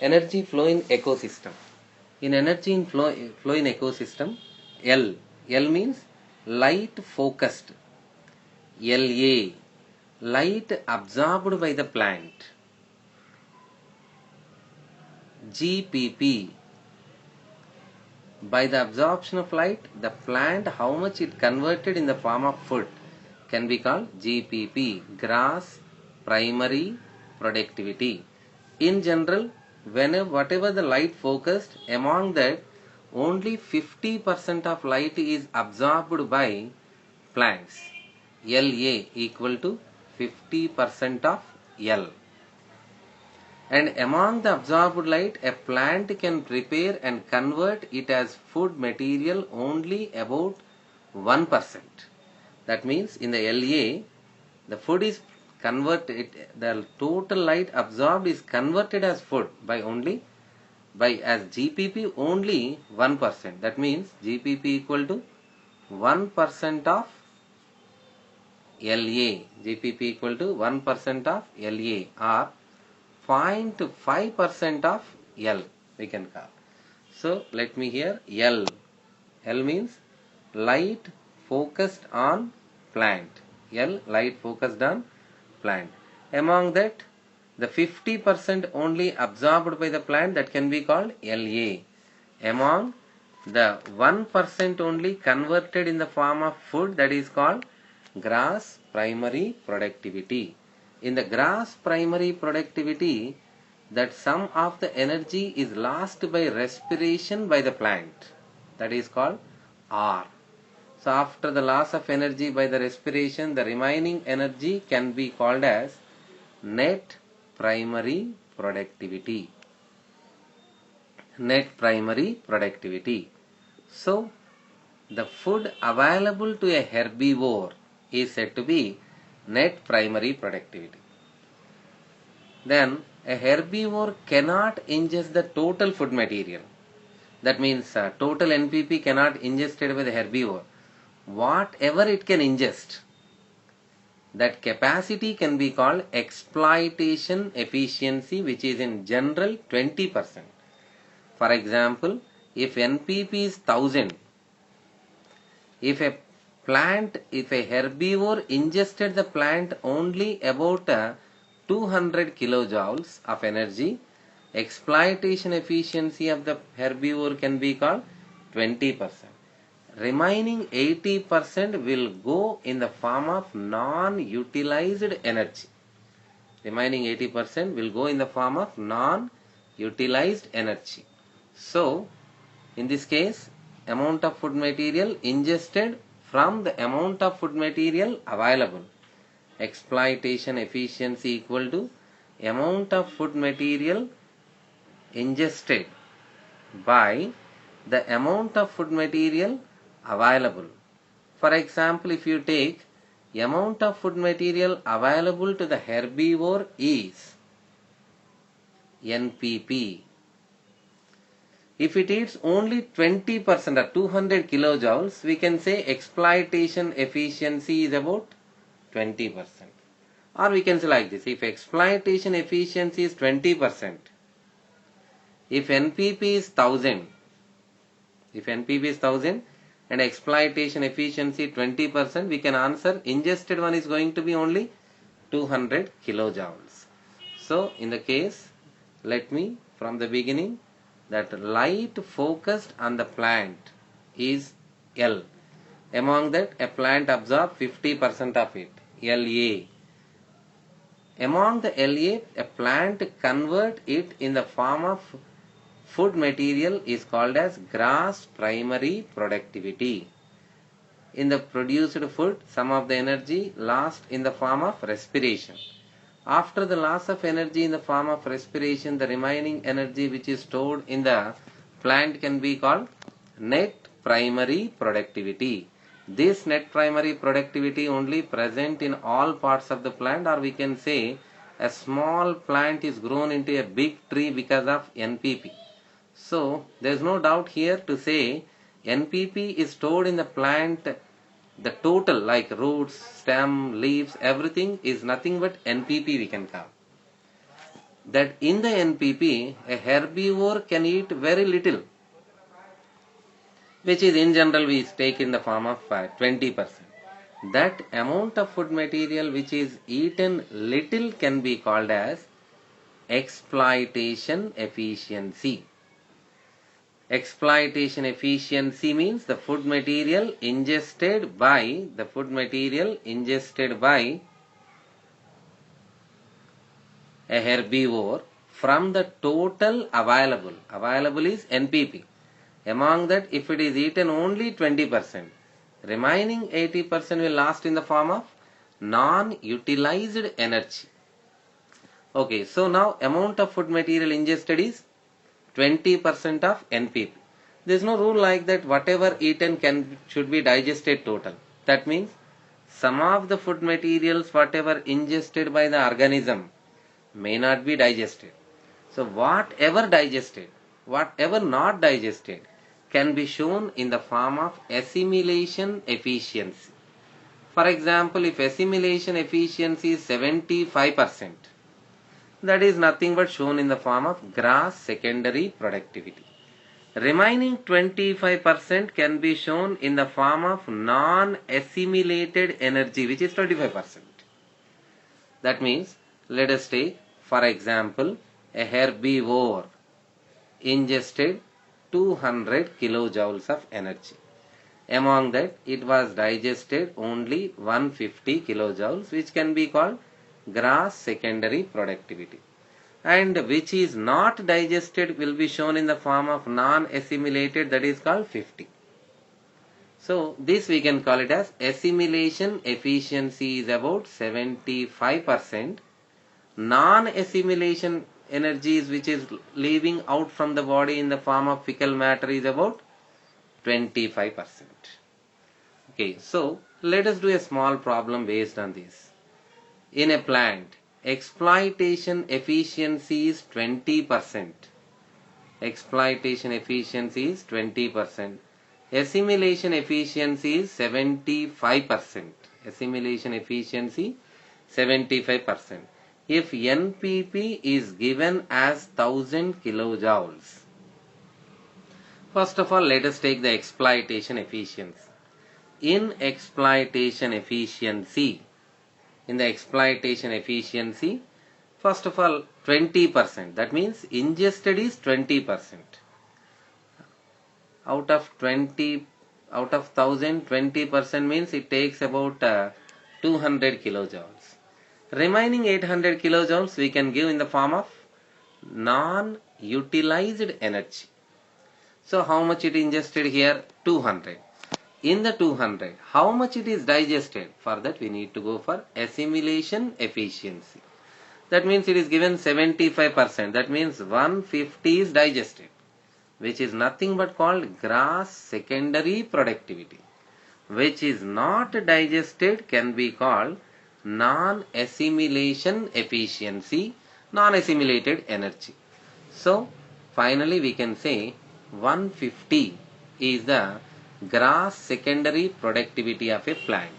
Energy flow in ecosystem. In energy in flow in ecosystem, L. L means light focused. LA, light absorbed by the plant. GPP, by the absorption of light, the plant, how much it converted in the form of food, can be called GPP, gross primary productivity. In general, whatever the light focused, among that only 50% of light is absorbed by plants. LA equal to 50% of L. And among the absorbed light, a plant can prepare and convert it as food material only about 1%. That means in the LA, the food is converted, the total light absorbed is converted as food by as GPP only 1%. That means GPP equal to 1% of LA. GPP equal to 1% of LA or 0.5% of L we can call. So let me here L. L means light focused on plant. L, light focused on plant. Among that, the 50% only absorbed by the plant, that can be called LA. Among the 1% only converted in the form of food, that is called gross primary productivity. In the gross primary productivity, that sum of the energy is lost by respiration by the plant, that is called R. So after the loss of energy by the respiration, the remaining energy can be called as net primary productivity. Net primary productivity. So the food available to a herbivore is said to be net primary productivity. Then a herbivore cannot ingest the total food material. That means total NPP cannot ingested by the herbivore. Whatever it can ingest, that capacity can be called exploitation efficiency, which is in general 20%. For example, if NPP is 1000, if a herbivore ingested the plant only about 200 kilojoules of energy, exploitation efficiency of the herbivore can be called 20%. Remaining 80% will go in the form of non-utilized energy. Remaining 80% will go in the form of non-utilized energy. So, in this case, amount of food material ingested from the amount of food material available. Exploitation efficiency equal to amount of food material ingested by the amount of food material available. For example, if you take amount of food material available to the herbivore is NPP. If it eats only 20% or 200 kilojoules, we can say exploitation efficiency is about 20%. Or we can say like this, if exploitation efficiency is 20%, if NPP is 1000, and exploitation efficiency 20%, we can answer ingested one is going to be only 200 kilojoules. So in the case, let me from the beginning, that light focused on the plant is L. Among that, a plant absorbs 50% of it, LA. Among the LA, a plant convert it in the form of food material is called as gross primary productivity. In the produced food, some of the energy lost in the form of respiration. After the loss of energy in the form of respiration, the remaining energy which is stored in the plant can be called net primary productivity. This net primary productivity only present in all parts of the plant, or we can say a small plant is grown into a big tree because of NPP. So there is no doubt here to say NPP is stored in the plant, the total like roots, stem, leaves, everything is nothing but NPP we can call. that in the NPP, a herbivore can eat very little, which is in general we take in the form of 20%. That amount of food material which is eaten little can be called as exploitation efficiency. Exploitation efficiency means the food material ingested by a herbivore from the total available. Available is NPP. Among that, if it is eaten only 20%, remaining 80% will last in the form of non-utilized energy. Okay, so now amount of food material ingested is 20% of NPP. There is no rule like that whatever eaten should be digested total. That means some of the food materials whatever ingested by the organism may not be digested. So whatever digested, whatever not digested can be shown in the form of assimilation efficiency. For example, if assimilation efficiency is 75%, that is nothing but shown in the form of gross secondary productivity. Remaining 25% can be shown in the form of non-assimilated energy, which is 25%. That means, let us take, for example, a herbivore ingested 200 kilojoules of energy. Among that, it was digested only 150 kilojoules, which can be called gross secondary productivity. And which is not digested will be shown in the form of non-assimilated, that is called 50. So, this we can call it as assimilation efficiency is about 75%. Non-assimilation energies which is leaving out from the body in the form of fecal matter is about 25%. Okay, so let us do a small problem based on this. In a plant, exploitation efficiency is 20%. Exploitation efficiency is 20%. Assimilation efficiency is 75%. Assimilation efficiency 75%. If NPP is given as 1000 kilojoules, first of all, let us take the exploitation efficiency. In exploitation efficiency, first of all, 20%. That means ingested is 20%. Out of 1000, 20% means it takes about 200 kilojoules. Remaining 800 kilojoules we can give in the form of non-utilized energy. So how much it ingested here? 200. In the 200, how much it is digested? For that we need to go for assimilation efficiency. That means it is given 75%. That means 150 is digested, which is nothing but called gross secondary productivity. Which is not digested can be called non-assimilation efficiency, non-assimilated energy. So finally we can say 150 is the gross secondary productivity of a plant.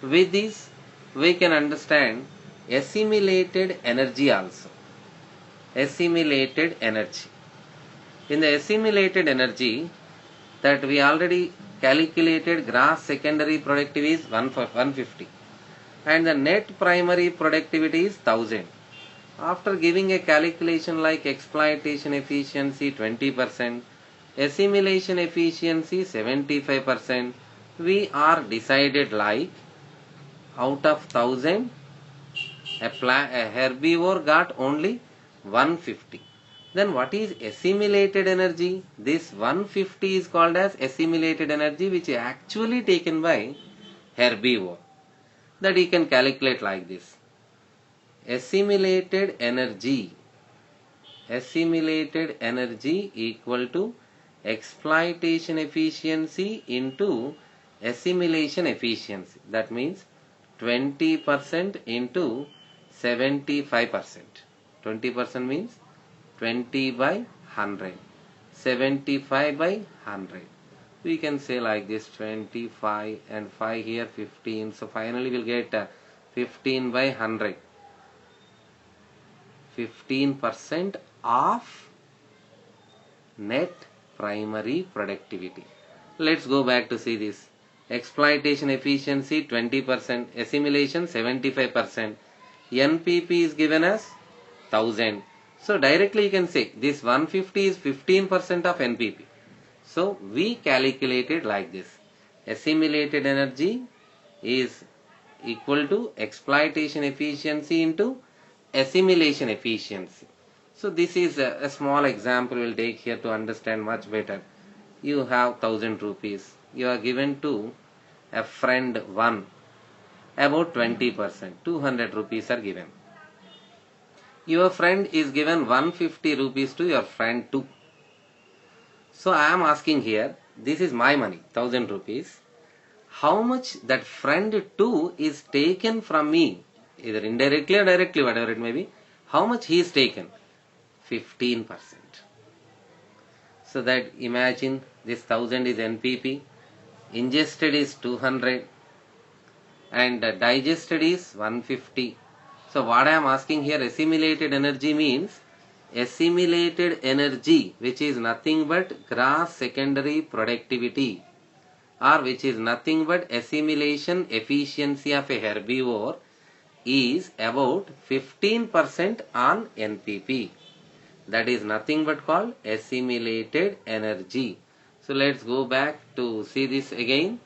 With this we can understand assimilated energy also. Assimilated energy. In the assimilated energy that we already calculated, gross secondary productivity is 150 and the net primary productivity is 1000. After giving a calculation like exploitation efficiency 20%, assimilation efficiency 75%, we are decided like out of 1000 a herbivore got only 150. Then what is assimilated energy? This 150 is called as assimilated energy, which is actually taken by herbivore. That you can calculate like this. Assimilated energy equal to exploitation efficiency into assimilation efficiency. That means 20% into 75%. 20% means 20 by 100. 75 by 100. We can say like this, 25 and 5 here 15. So finally we'll get 15 by 100. 15% of net primary productivity. Let's go back to see this. Exploitation efficiency 20%, assimilation 75%. NPP is given as 1000. So directly you can say this 150 is 15% of NPP. So we calculated like this. Assimilated energy is equal to exploitation efficiency into assimilation efficiency. So this is a small example we'll take here to understand much better. You have 1000 rupees. You are given to a friend 1 about 20%. 200 rupees are given. Your friend is given 150 rupees to your friend 2. So I am asking here, this is my money, 1000 rupees. How much that friend 2 is taken from me, either indirectly or directly, whatever it may be. How much he is taken? 15%. So that imagine this 1000 is NPP, ingested is 200 and digested is 150. So what I am asking here, assimilated energy means assimilated energy which is nothing but gross secondary productivity, or which is nothing but assimilation efficiency of a herbivore, is about 15% on NPP. That is nothing but called assimilated energy. So let's go back to see this again.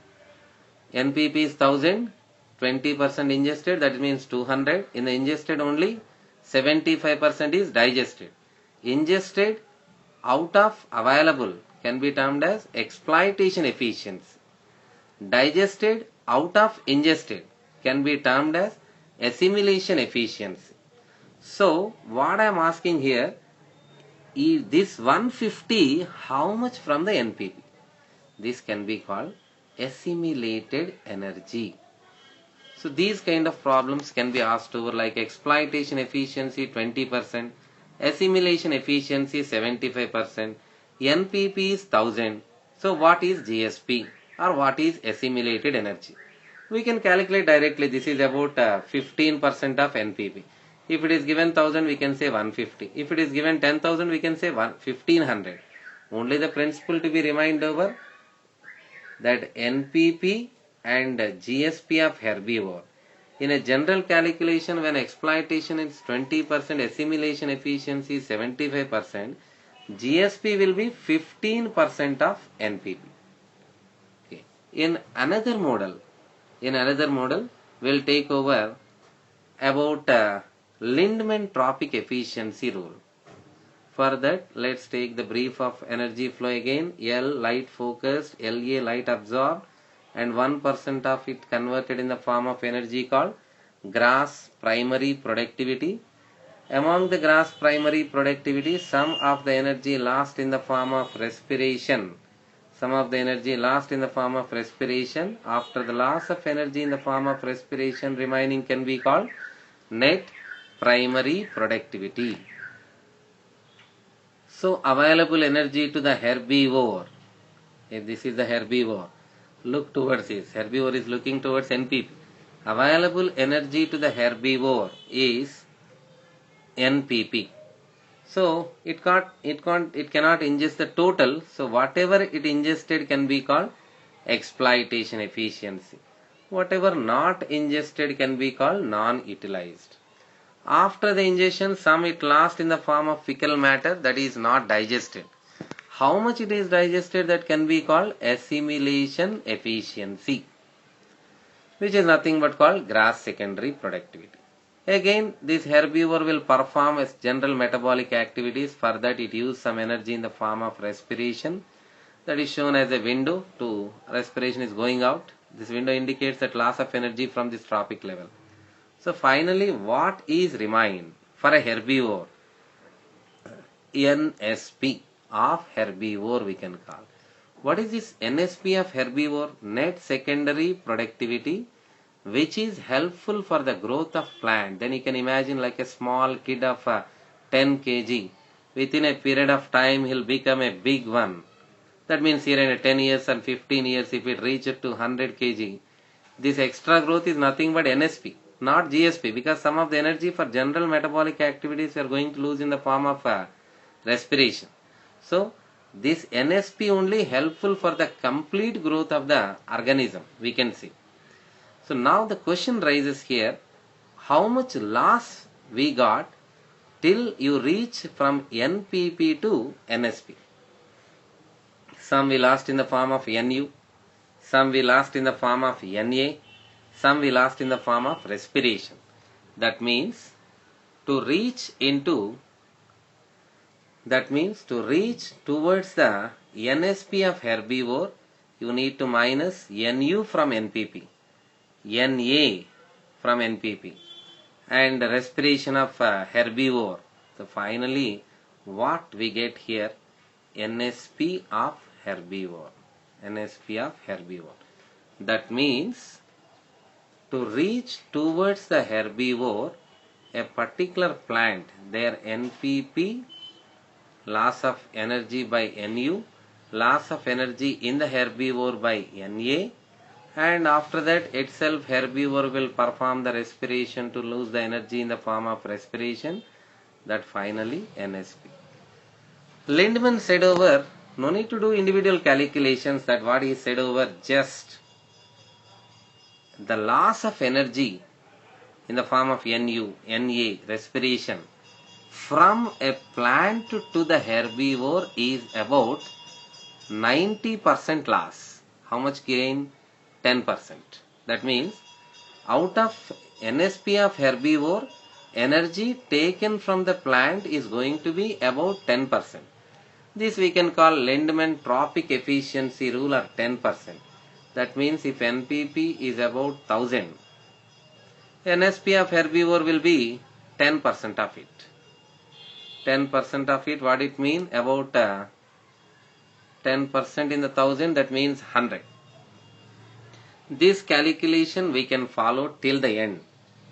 NPP is 1000, 20% ingested, that means 200. In the ingested only 75% is digested. Ingested out of available can be termed as exploitation efficiency. Digested out of ingested can be termed as assimilation efficiency. So what I am asking here is this 150 how much from the NPP? This can be called assimilated energy. So these kind of problems can be asked over, like exploitation efficiency 20%, assimilation efficiency 75%, NPP is 1000. So what is GSP or what is assimilated energy? We can calculate directly. This is about 15% of NPP. If it is given 1000, we can say 150. If it is given 10,000, we can say 1500. Only the principle to be reminded over, that NPP and GSP of herbivore. In a general calculation, when exploitation is 20%, assimilation efficiency is 75%, GSP will be 15% of NPP. Okay. In another model, we'll take over about Lindman tropic efficiency rule. For that, let's take the brief of energy flow again. L light focused, La light absorbed, and 1% of it converted in the form of energy called gross primary productivity. Among the gross primary productivity, some of the energy lost in the form of respiration. After the loss of energy in the form of respiration, remaining can be called net primary productivity. So available energy to the herbivore. If this is the herbivore, look towards this. Herbivore is looking towards NPP. Available energy to the herbivore is NPP. So it cannot ingest the total. So whatever it ingested can be called exploitation efficiency. Whatever not ingested can be called non-utilized. After the ingestion, some it lost in the form of fecal matter, that is not digested. How much it is digested, that can be called assimilation efficiency, which is nothing but called gross secondary productivity. Again, this herbivore will perform as general metabolic activities. For that, it uses some energy in the form of respiration. That is shown as a window to respiration is going out. This window indicates that loss of energy from this tropic level. So finally, what is remain for a herbivore? NSP of herbivore we can call. What is this NSP of herbivore? Net secondary productivity, which is helpful for the growth of plant. Then you can imagine like a small kid of 10 kg. Within a period of time, he'll become a big one. That means here in 10 years and 15 years, if it reaches to 100 kg, this extra growth is nothing but NSP. not GSP, because some of the energy for general metabolic activities we are going to lose in the form of respiration. So this NSP only helpful for the complete growth of the organism, we can see. So now the question rises here, how much loss we got till you reach from NPP to NSP? Some we lost in the form of NU, some we lost in the form of NA, some we lost in the form of respiration. That means to reach towards the NSP of herbivore, you need to minus NU from NPP, NA from NPP, and respiration of herbivore. So finally what we get here, NSP of herbivore, NSP of herbivore. That means to reach towards the herbivore, a particular plant, their NPP, loss of energy by NU, loss of energy in the herbivore by NA, and after that itself herbivore will perform the respiration to lose the energy in the form of respiration, that finally NSP. Lindman said over, no need to do individual calculations, that what he said over, just the loss of energy in the form of NU, NA, respiration from a plant to the herbivore is about 90% loss. How much gain? 10%. That means out of NSP of herbivore, energy taken from the plant is going to be about 10%. This we can call Lindman tropic efficiency rule, or 10%. That means if NPP is about 1000, NSP of herbivore will be 10% of it. 10% of it, what it mean? About 10% in the 1000, that means 100. This calculation we can follow till the end.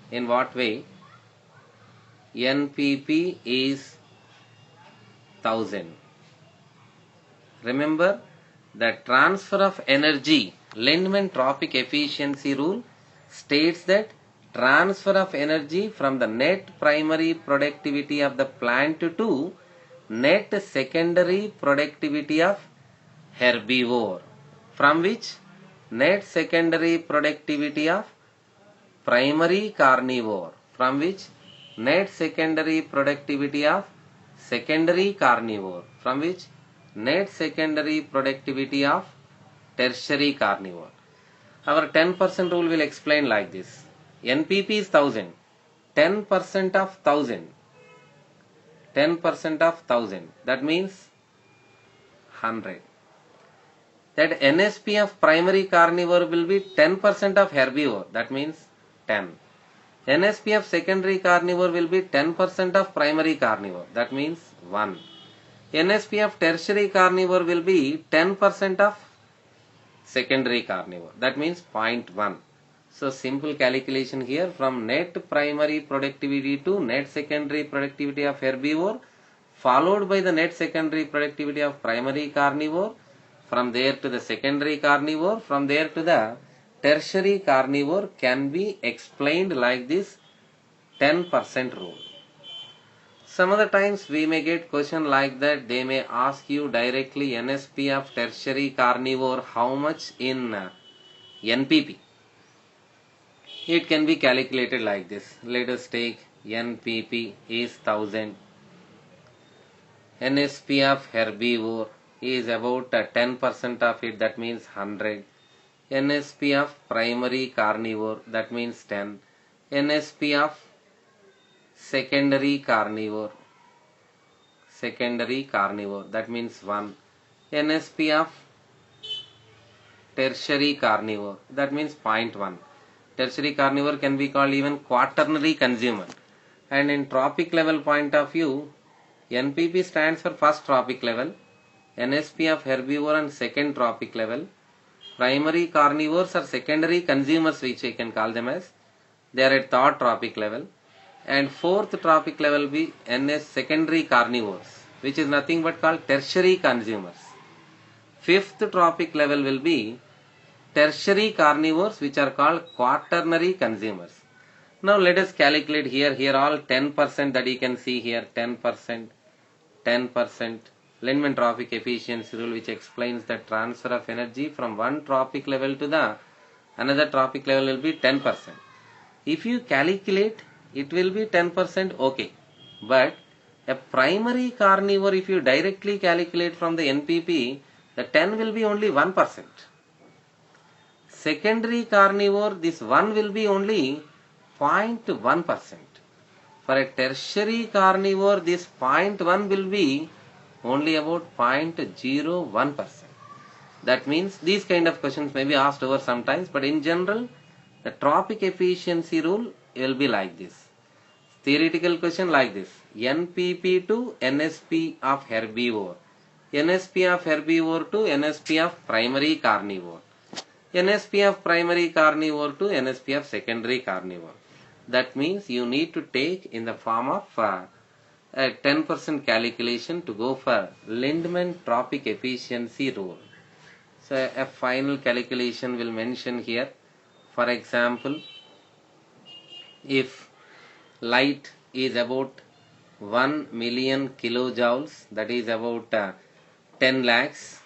In what way? NPP is 1000. Remember, the transfer of energy, Lindman tropic efficiency rule states that transfer of energy from the net primary productivity of the plant to net secondary productivity of herbivore, from which net secondary productivity of primary carnivore, from which net secondary productivity of secondary carnivore, from which net secondary productivity of tertiary carnivore. Our 10% rule will explain like this. NPP is 1000. 10% of 1000. 10% of 1000. That means 100. That NSP of primary carnivore will be 10% of herbivore. That means 10. NSP of secondary carnivore will be 10% of primary carnivore. That means 1. NSP of tertiary carnivore will be 10% of secondary carnivore. That means 0.1. So simple calculation here, from net primary productivity to net secondary productivity of herbivore, followed by the net secondary productivity of primary carnivore, from there to the secondary carnivore, from there to the tertiary carnivore, can be explained like this 10% rule. Some other times we may get question like that. They may ask you directly NSP of tertiary carnivore, how much in NPP? It can be calculated like this. Let us take NPP is 1000. NSP of herbivore is about 10% of it, that means 100. NSP of primary carnivore, that means 10. NSP of secondary carnivore, that means 1. NSP of tertiary carnivore, that means 0.1. Tertiary carnivore can be called even quaternary consumer. And in tropic level point of view, NPP stands for first tropic level, NSP of herbivore and second tropic level. Primary carnivores are secondary consumers, which we can call them as. They are at third tropic level. And fourth tropic level will be NS secondary carnivores, which is nothing but called tertiary consumers. Fifth tropic level will be tertiary carnivores, which are called quaternary consumers. Now let us calculate here all 10% that you can see here, 10%, 10%. Lindman trophic efficiency rule, which explains the transfer of energy from one trophic level to the another trophic level, will be 10%. If you calculate, it will be 10%, okay. But a primary carnivore, if you directly calculate from the NPP, the 10 will be only 1%. Secondary carnivore, this 1 will be only 0.1%. For a tertiary carnivore, this 0.1 will be only about 0.01%. That means these kind of questions may be asked over sometimes, but in general, the trophic efficiency rule will be like this. Theoretical question like this: NPP to NSP of herbivore, NSP of herbivore to NSP of primary carnivore, NSP of primary carnivore to NSP of secondary carnivore. That means you need to take in the form of a 10% calculation to go for Lindman trophic efficiency rule. So a final calculation will mention here. For example, if light is about 1 million kilojoules, that is about 10 lakhs,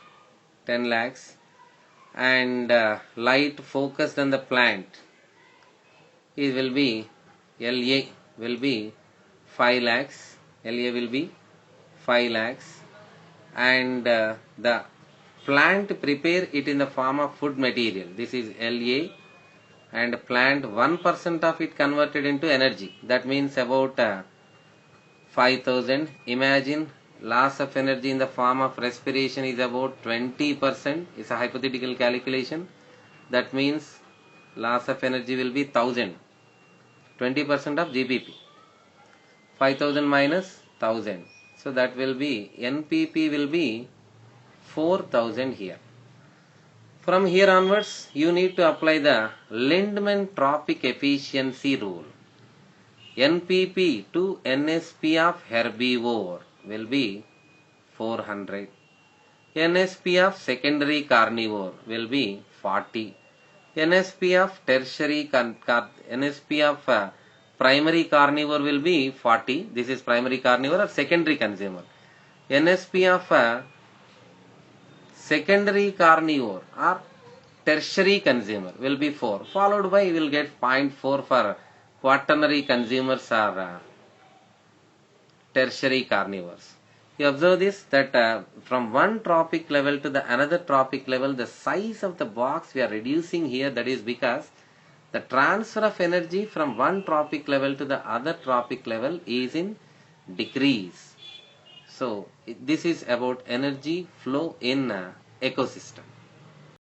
and light focused on the plant, it will be LA will be 5 lakhs, LA will be 5 lakhs, and the plant prepare it in the form of food material. This is LA, and plant 1% of it converted into energy. That means about 5,000. Imagine loss of energy in the form of respiration is about 20%. It's a hypothetical calculation. That means loss of energy will be 1,000. 20% of GPP. 5,000 minus 1,000. So that will be, NPP will be 4,000 here. From here onwards, you need to apply the Lindman trophic efficiency rule. NPP to NSP of herbivore will be 400. NSP of secondary carnivore will be 40. NSP of tertiary NSP of primary carnivore will be 40. This is primary carnivore or secondary consumer. NSP of secondary carnivore or tertiary consumer will be 4. Followed by, you will get 0.4 for quaternary consumers or tertiary carnivores. You observe this, that from one trophic level to the another trophic level, the size of the box we are reducing here. That is because the transfer of energy from one trophic level to the other trophic level is in decrease. So this is about energy flow in ecosystem.